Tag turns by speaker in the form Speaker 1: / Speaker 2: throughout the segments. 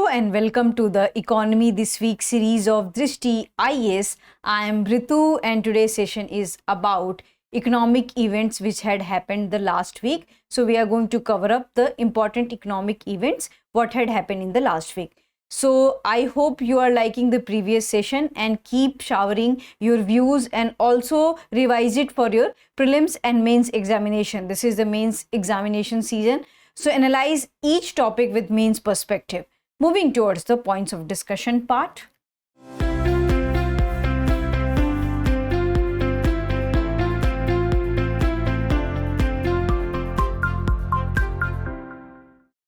Speaker 1: and welcome to the Economy This Week series of Drishti IAS. I am Ritu and today's session is about economic events which had happened the last week. So we are going to cover up the important economic events what had happened in the last week. So I hope you are liking the previous session and keep showering your views and also revise it for your prelims and mains examination. This is the mains examination season. So analyze each topic with mains perspective. Moving towards the points of discussion part.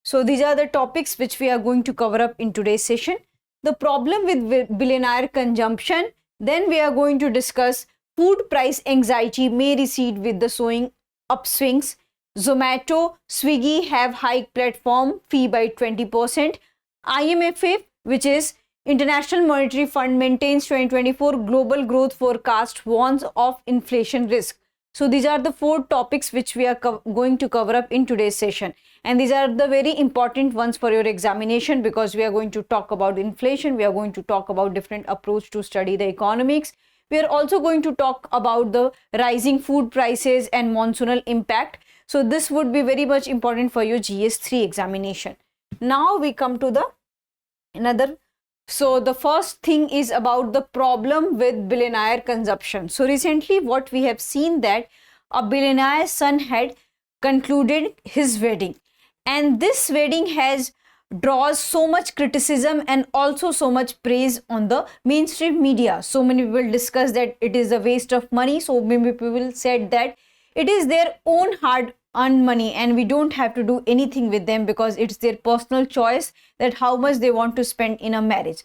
Speaker 1: So these are the topics which we are going to cover up in today's session. The problem with billionaire consumption. Then we are going to discuss food price anxiety may recede with the sowing upswings. Zomato, Swiggy have hiked platform fee by 20%. IMF, which is International Monetary Fund, maintains 2024 global growth forecast, warns of inflation risk. So these are the four topics which we are going to cover up in today's session. And these are the very important ones for your examination because we are going to talk about inflation. We are going to talk about different approach to study the economics. We are also going to talk about the rising food prices and monsoonal impact. So this would be very much important for your GS3 examination. Now we come to the another. So the first thing is about the problem with billionaire consumption. So recently what we have seen that a billionaire's son had concluded his wedding, and this wedding has draws so much criticism and also so much praise on the mainstream media. So many people discuss that it is a waste of money. So many people said that it is their own hard earned money and we don't have to do anything with them because it's their personal choice that how much they want to spend in a marriage.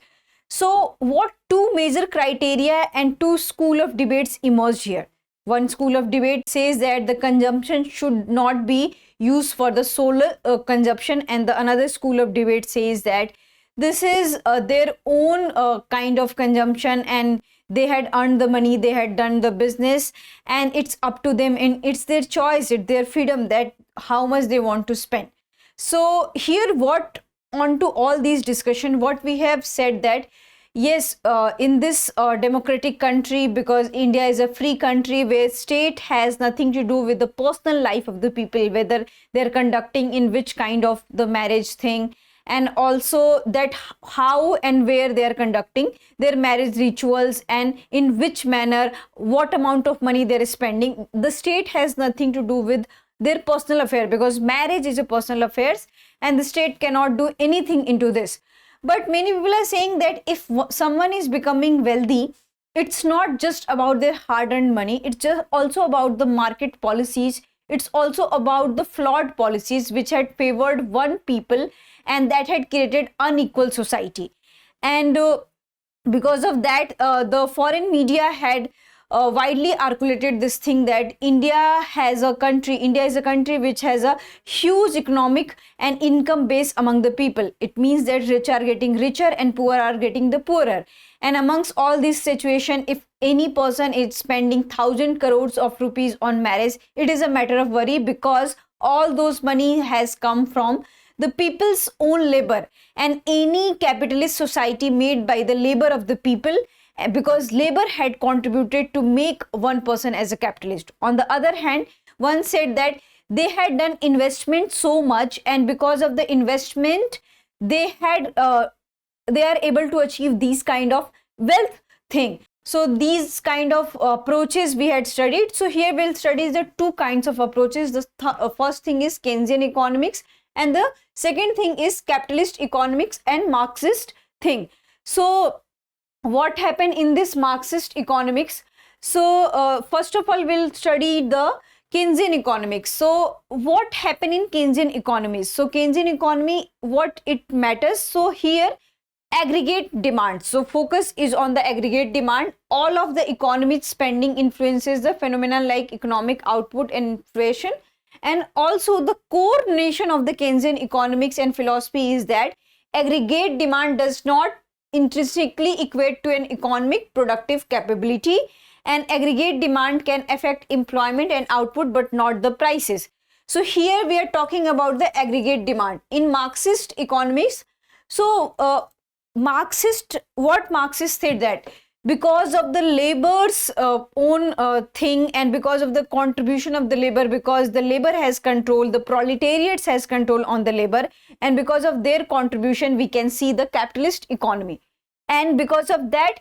Speaker 1: So what two major criteria and two school of debates emerged here. One school of debate says that the consumption should not be used for the sole consumption, and the another school of debate says that this is their own kind of consumption and they had earned the money, they had done the business, and it's up to them and it's their choice, it's their freedom that how much they want to spend. So here what on to all these discussion, what we have said that yes, in this democratic country, because India is a free country where state has nothing to do with the personal life of the people, whether they're conducting in which kind of the marriage thing, and also that how and where they are conducting their marriage rituals and in which manner, what amount of money they're spending. The state has nothing to do with their personal affair because marriage is a personal affairs and the state cannot do anything into this. But many people are saying that if someone is becoming wealthy, it's not just about their hard-earned money, it's just also about the market policies. It's also about the flawed policies which had favored one people and that had created unequal society. And because of that, the foreign media had widely articulated this thing that India is a country which has a huge economic and income base among the people. It means that rich are getting richer and poor are getting the poorer. And amongst all this situation, if any person is spending 1,000 crores of rupees on marriage, it is a matter of worry because all those money has come from the people's own labor, and any capitalist society made by the labor of the people, because labor had contributed to make one person as a capitalist. On the other hand, one said that they had done investment so much and because of the investment they are able to achieve these kind of wealth thing. So these kind of approaches we had studied. So here we'll study the two kinds of approaches. The first thing is Keynesian economics and the second thing is capitalist economics and Marxist thing. So what happened in this Marxist economics? So first of all we'll study the Keynesian economics. So what happened in Keynesian economies? So Keynesian economy, what it matters. So here aggregate demand. So focus is on the aggregate demand. All of the economic spending influences the phenomenon like economic output and inflation. And also the core nation of the Keynesian economics and philosophy is that aggregate demand does not intrinsically equate to an economic productive capability, and aggregate demand can affect employment and output but not the prices. So here we are talking about the aggregate demand. In Marxist economics, So what Marxist said, that because of the labor's own thing, and because of the contribution of the labor, because the labor has control, the proletariats has control on the labor, and because of their contribution we can see the capitalist economy. And because of that,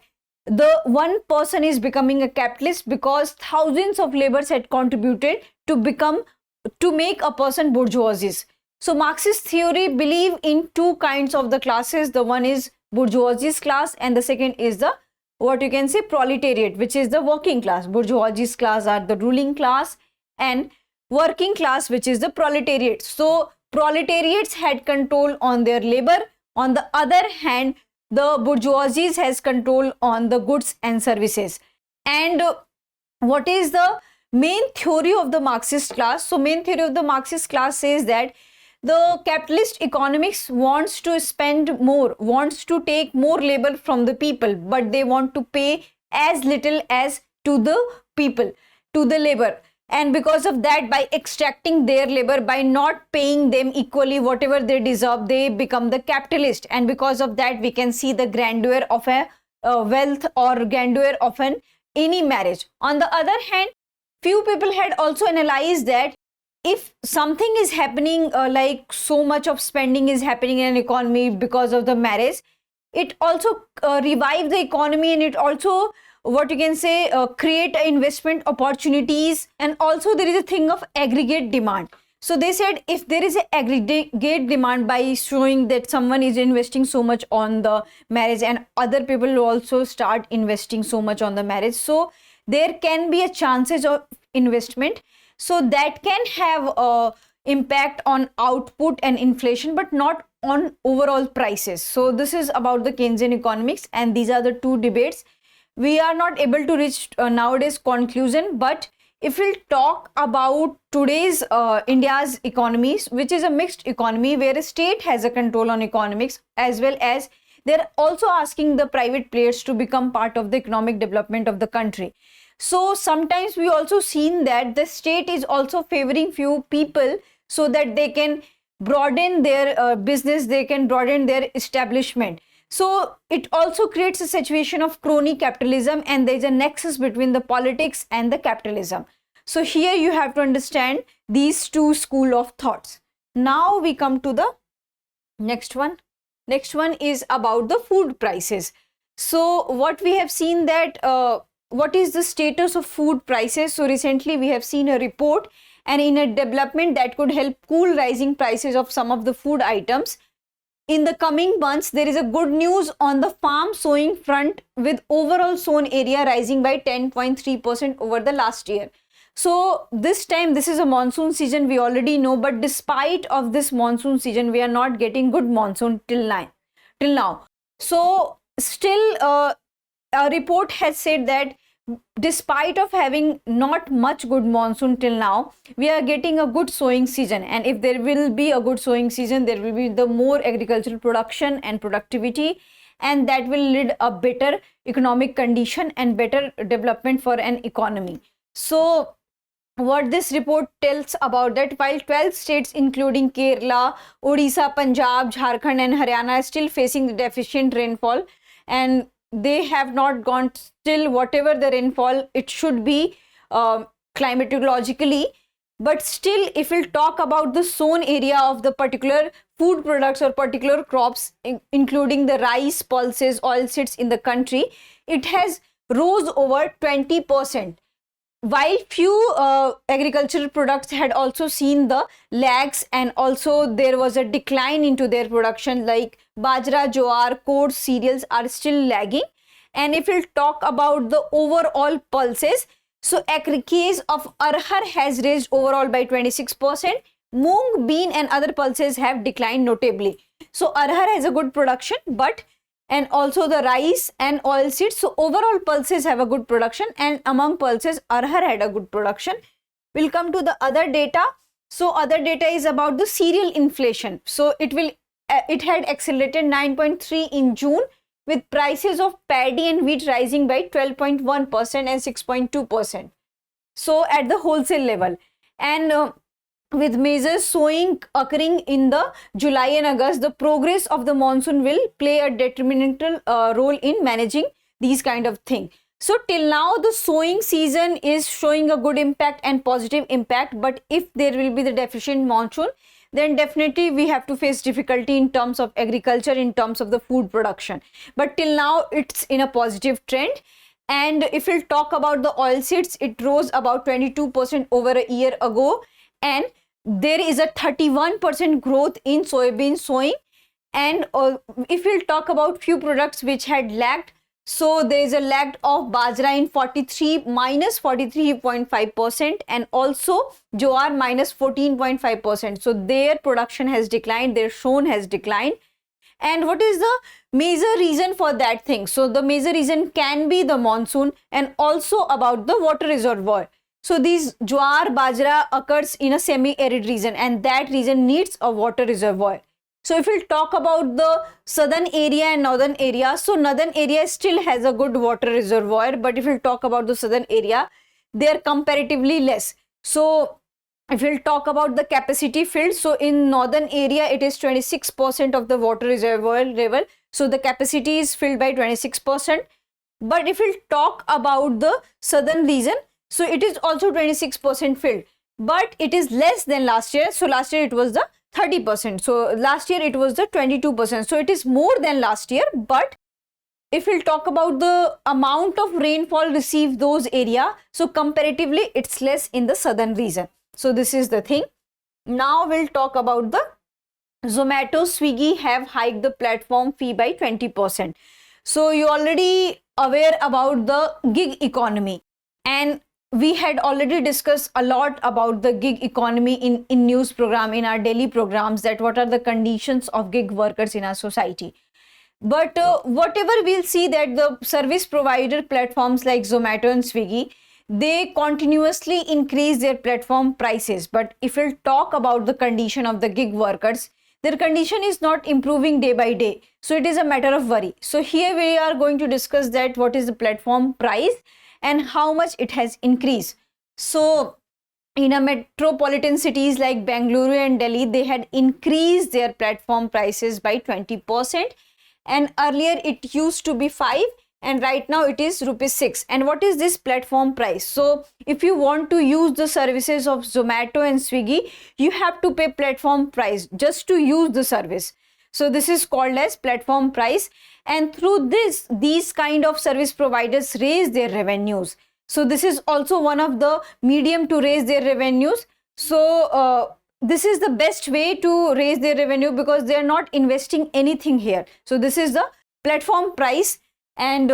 Speaker 1: the one person is becoming a capitalist, because thousands of laborers had contributed to make a person bourgeoisie. So Marxist theory believe in two kinds of the classes. The one is bourgeoisie class, and the second is the, what you can say, proletariat, which is the working class. Bourgeoisie class are the ruling class, and working class, which is the proletariat. So proletariats had control on their labor. On the other hand, the bourgeoisie has control on the goods and services. And what is the main theory of the Marxist class? So main theory of the Marxist class says that the capitalist economics wants to spend more, wants to take more labor from the people, but they want to pay as little as to the people, to the labor. And because of that, by extracting their labor, by not paying them equally whatever they deserve, they become the capitalist. And because of that, we can see the grandeur of a wealth, or grandeur of any marriage. On the other hand, few people had also analyzed that if something is happening, like so much of spending is happening in an economy because of the marriage, it also revive the economy, and it also, what you can say, create investment opportunities. And also there is a thing of aggregate demand. So they said, if there is an aggregate demand, by showing that someone is investing so much on the marriage, and other people will also start investing so much on the marriage, so there can be a chances of investment. So that can have a impact on output and inflation, but not on overall prices. So this is about the Keynesian economics, and these are the two debates. We are not able to reach nowadays conclusion, but if we'll talk about today's India's economies, which is a mixed economy where a state has a control on economics, as well as they're also asking the private players to become part of the economic development of the country. So sometimes we also seen that the state is also favoring few people so that they can broaden their business, they can broaden their establishment. So it also creates a situation of crony capitalism, and there is a nexus between the politics and the capitalism. So here you have to understand these two school of thoughts. Now we come to the next one. Next one is about the food prices. So what we have seen that what is the status of food prices? So recently we have seen a report, and in a development that could help cool rising prices of some of the food items. In the coming months, there is a good news on the farm sowing front, with overall sown area rising by 10.3% over the last year. So this time, this is a monsoon season, we already know, but despite of this monsoon season, we are not getting good monsoon till now. So still a report has said that despite of having not much good monsoon till now, we are getting a good sowing season. And if there will be a good sowing season, there will be the more agricultural production and productivity, and that will lead a better economic condition and better development for an economy. So what this report tells about that, while 12 states including Kerala, Odisha, Punjab, Jharkhand and Haryana are still facing the deficient rainfall, and they have not gone still whatever the rainfall it should be climatologically, but still if we'll talk about the sown area of the particular food products or particular crops, including the rice, pulses, oilseeds in the country, it has rose over 20%. While few agricultural products had also seen the lags, and also there was a decline into their production, like bajra, jowar, coarse cereals are still lagging. And if we'll talk about the overall pulses, so case of arhar has raised overall by 26%. Moong, bean and other pulses have declined notably. So arhar has a good production, and also the rice and oilseeds. So overall pulses have a good production, and among pulses arhar had a good production. We'll come to the other data. So other data is about the cereal inflation. So it had accelerated 9.3 in June, with prices of paddy and wheat rising by 12.1% and 6.2%. So at the wholesale level, and with major sowing occurring in the July and August, the progress of the monsoon will play a detrimental role in managing these kind of things. So till now the sowing season is showing a good impact and positive impact, but if there will be the deficient monsoon, then definitely we have to face difficulty in terms of agriculture, in terms of the food production. But till now it's in a positive trend. And if we'll talk about the oilseeds, it rose about 22% over a year ago, and there is a 31% growth in soybean sowing. And if we'll talk about few products which had lagged, so there is a lag of bajra in minus 43.5%, and also jowar minus 14.5%. So their production has declined, their shown has declined. And what is the major reason for that thing? So the major reason can be the monsoon and also about the water reservoir. So these jowar, bajra occurs in a semi-arid region, and that region needs a water reservoir. So if we'll talk about the southern area and northern area, so northern area still has a good water reservoir, but if we'll talk about the southern area, they are comparatively less. So if we'll talk about the capacity filled, so in northern area it is 26% of the water reservoir level, so the capacity is filled by 26%. But if we'll talk about the southern region, so it is also 26% filled, but it is less than last year. So last year it was the 30%, so last year it was the 22%, so it is more than last year. But if we'll talk about the amount of rainfall received those area, so comparatively it's less in the southern region. So this is the thing. Now we'll talk about the Zomato, Swiggy have hiked the platform fee by 20%. So you already aware about the gig economy, and we had already discussed a lot about the gig economy in news program, in our daily programs, that what are the conditions of gig workers in our society. But whatever we'll see that the service provider platforms like Zomato and Swiggy, they continuously increase their platform prices. But if we'll talk about the condition of the gig workers, their condition is not improving day by day. So it is a matter of worry. So here we are going to discuss that what is the platform price and how much it has increased. So in a metropolitan cities like Bengaluru and Delhi, they had increased their platform prices by 20. And earlier it used to be 5, and right now it is ₹6. And what is this platform price? So if you want to use the services of Zomato and Swiggy, you have to pay platform price just to use the service. So this is called as platform price, and through this, these kind of service providers raise their revenues. So this is also one of the medium to raise their revenues. So this is the best way to raise their revenue because they are not investing anything here. So this is the platform price, and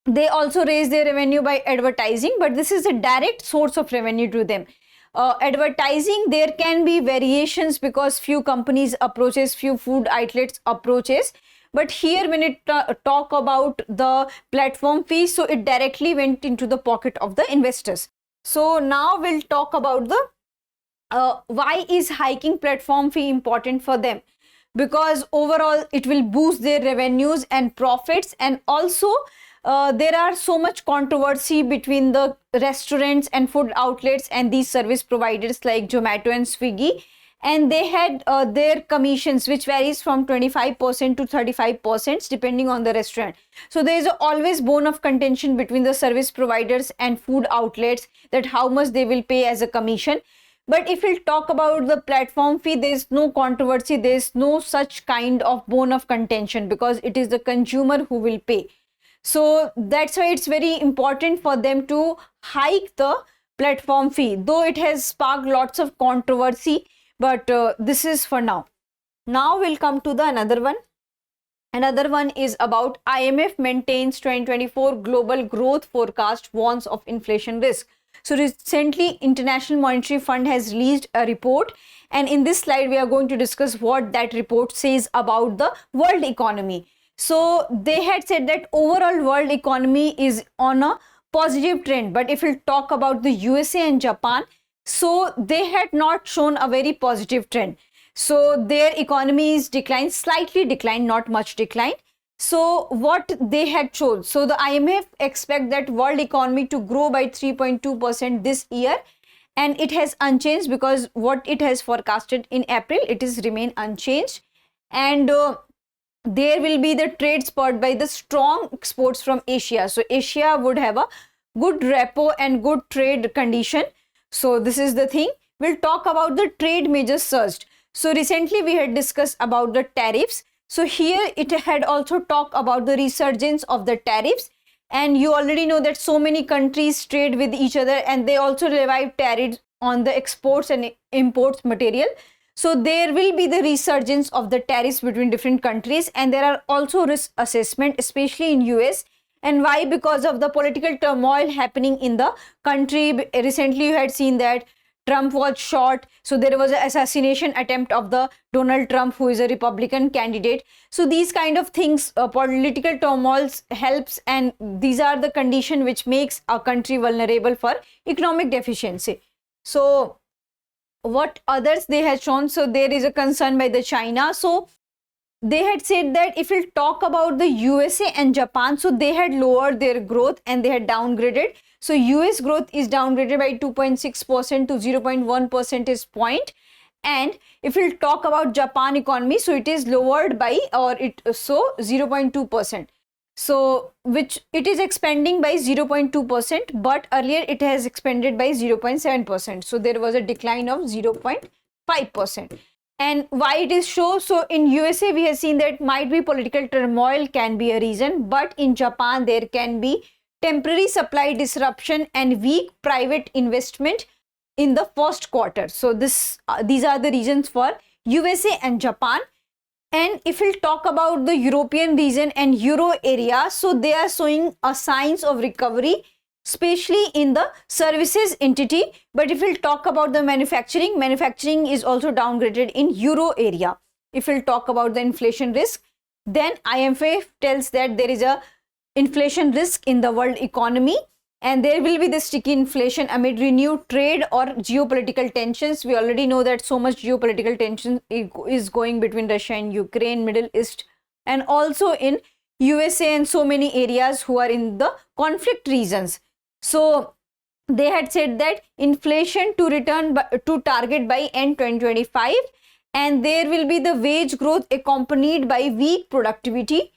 Speaker 1: they also raise their revenue by advertising, but this is a direct source of revenue to them. Advertising, there can be variations because few companies approaches, few food outlets approaches, but here when it talk about the platform fee, so it directly went into the pocket of the investors. So now we'll talk about the why is hiking platform fee important for them? Because overall it will boost their revenues and profits, and also there are so much controversy between the restaurants and food outlets and these service providers like Zomato and Swiggy, and they had their commissions which varies from 25% to 35% depending on the restaurant. So there is always bone of contention between the service providers and food outlets that how much they will pay as a commission. But if we'll talk about the platform fee, there is no controversy, there is no such kind of bone of contention because it is the consumer who will pay. So that's why it's very important for them to hike the platform fee, though it has sparked lots of controversy, but this is for now. Now we'll come to the another one. Another one is about IMF maintains 2024 global growth forecast, warns of inflation risk. So recently International Monetary Fund has released a report, and in this slide we are going to discuss what that report says about the world economy. So they had said that overall world economy is on a positive trend, but if we talk about the USA and Japan, so they had not shown a very positive trend. So their economy is declined, slightly declined, not much decline. So what they had shown, so the IMF expect that world economy to grow by 3.2% this year, and it has unchanged because what it has forecasted in April, it is remain unchanged. And there will be the trade spurred by the strong exports from Asia. So Asia would have a good repo and good trade condition. So this is the thing. We'll talk about the trade measures surged. So recently we had discussed about the tariffs. So here it had also talked about the resurgence of the tariffs, and you already know that so many countries trade with each other, and they also levied tariffs on the exports and imports material. So there will be the resurgence of the tariffs between different countries, and there are also risk assessment, especially in US. And why? Because of the political turmoil happening in the country. Recently you had seen that Trump was shot. So there was an assassination attempt of the Donald Trump, who is a Republican candidate. So these kind of things, political turmoils helps, and these are the condition which makes a country vulnerable for economic deficiency. So what others they had shown, so there is a concern by the China. So they had said that if we'll talk about the USA and Japan, so they had lowered their growth and they had downgraded. So US growth is downgraded by 2.6% to 0.1 percentage point. And if we'll talk about Japan economy, so it is lowered by 0.2%. So which it is expanding by 0.2%, but earlier it has expanded by 0.7%. So there was a decline of 0.5%. And why it is so in USA we have seen that might be political turmoil can be a reason, but in Japan there can be temporary supply disruption and weak private investment in the first quarter. So these are the reasons for USA and Japan. And if we'll talk about the European region and Euro area, so they are showing a signs of recovery, especially in the services entity. But if we'll talk about the manufacturing is also downgraded in Euro area. If we'll talk about the inflation risk, then IMF tells that there is a inflation risk in the world economy, and there will be the sticky inflation amid renewed trade or geopolitical tensions. We already know that so much geopolitical tension is going between Russia and Ukraine, Middle East, and also in USA and so many areas who are in the conflict regions. So they had said that inflation to return to target by end 2025, and there will be the wage growth accompanied by weak productivity.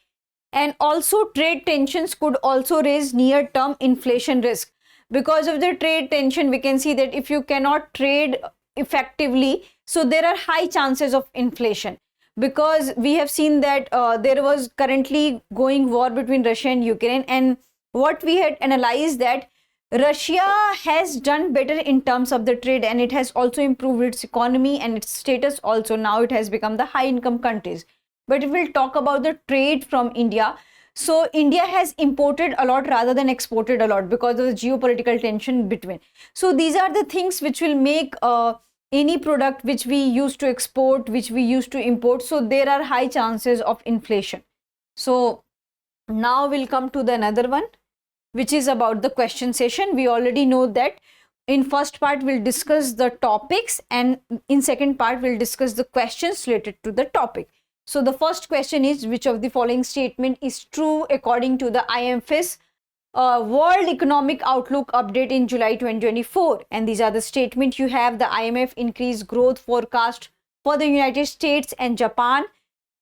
Speaker 1: And also trade tensions could also raise near-term inflation risk. Because of the trade tension, we can see that if you cannot trade effectively, so there are high chances of inflation. Because we have seen that there was currently going war between Russia and Ukraine, and what we had analyzed that Russia has done better in terms of the trade, and it has also improved its economy and its status also. Now it has become the high income countries. But if we'll talk about the trade from India, so India has imported a lot rather than exported a lot because of the geopolitical tension between. So these are the things which will make any product which we used to export, which we used to import, so there are high chances of inflation. So now we'll come to the another one, which is about the question session. We already know that in first part we'll discuss the topics, and in second part we'll discuss the questions related to the topic. So the first question is, which of the following statement is true according to the IMF's World Economic Outlook update in July 2024? And these are the statements you have. The IMF increased growth forecast for the United States and Japan.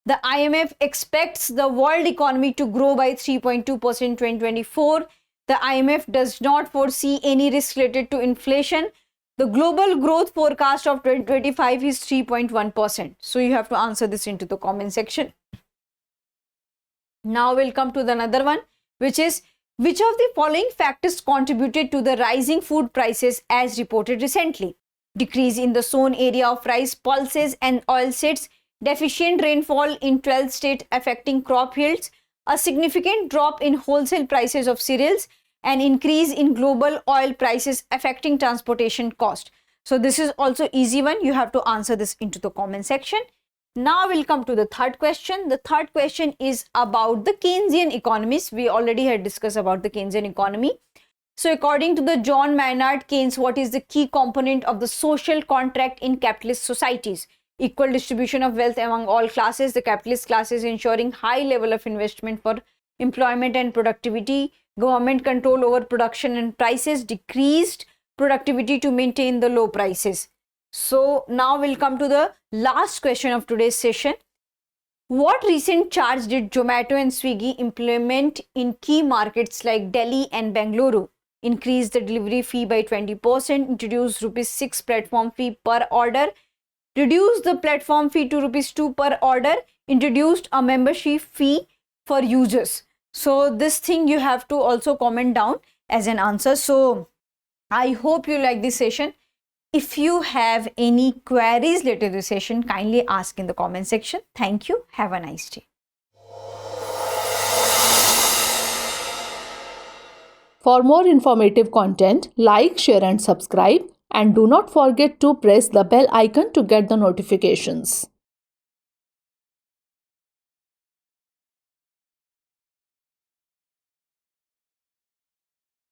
Speaker 1: The IMF expects the world economy to grow by 3.2% in 2024. The IMF does not foresee any risk related to inflation. The global growth forecast of 2025 is 3.1%. So you have to answer this into the comment section. Now we'll come to the another one, which is, which of the following factors contributed to the rising food prices as reported recently? Decrease in the sown area of rice, pulses and oilseeds, deficient rainfall in 12 states affecting crop yields, a significant drop in wholesale prices of cereals, an increase in global oil prices affecting transportation cost. So this is also easy one. You have to answer this into the comment section. Now we'll come to the third question. The third question is about the Keynesian economists. We already had discussed about the Keynesian economy. So according to the John Maynard Keynes, what is the key component of the social contract in capitalist societies? Equal distribution of wealth among all classes. The capitalist classes ensuring high level of investment for employment and productivity. Government control over production and prices. Decreased productivity to maintain the low prices. So now we'll come to the last question of today's session. What recent charge did Zomato and Swiggy implement in key markets like Delhi and Bengaluru? Increase the delivery fee by 20%, introduce ₹6 platform fee per order, reduce the platform fee to ₹2 per order, introduced a membership fee for users. So this thing you have to also comment down as an answer. So I hope you like this session. If you have any queries later this session, kindly ask in the comment section. Thank you. Have a nice day.
Speaker 2: For more informative content, like, share and subscribe, and do not forget to press the bell icon to get the notifications.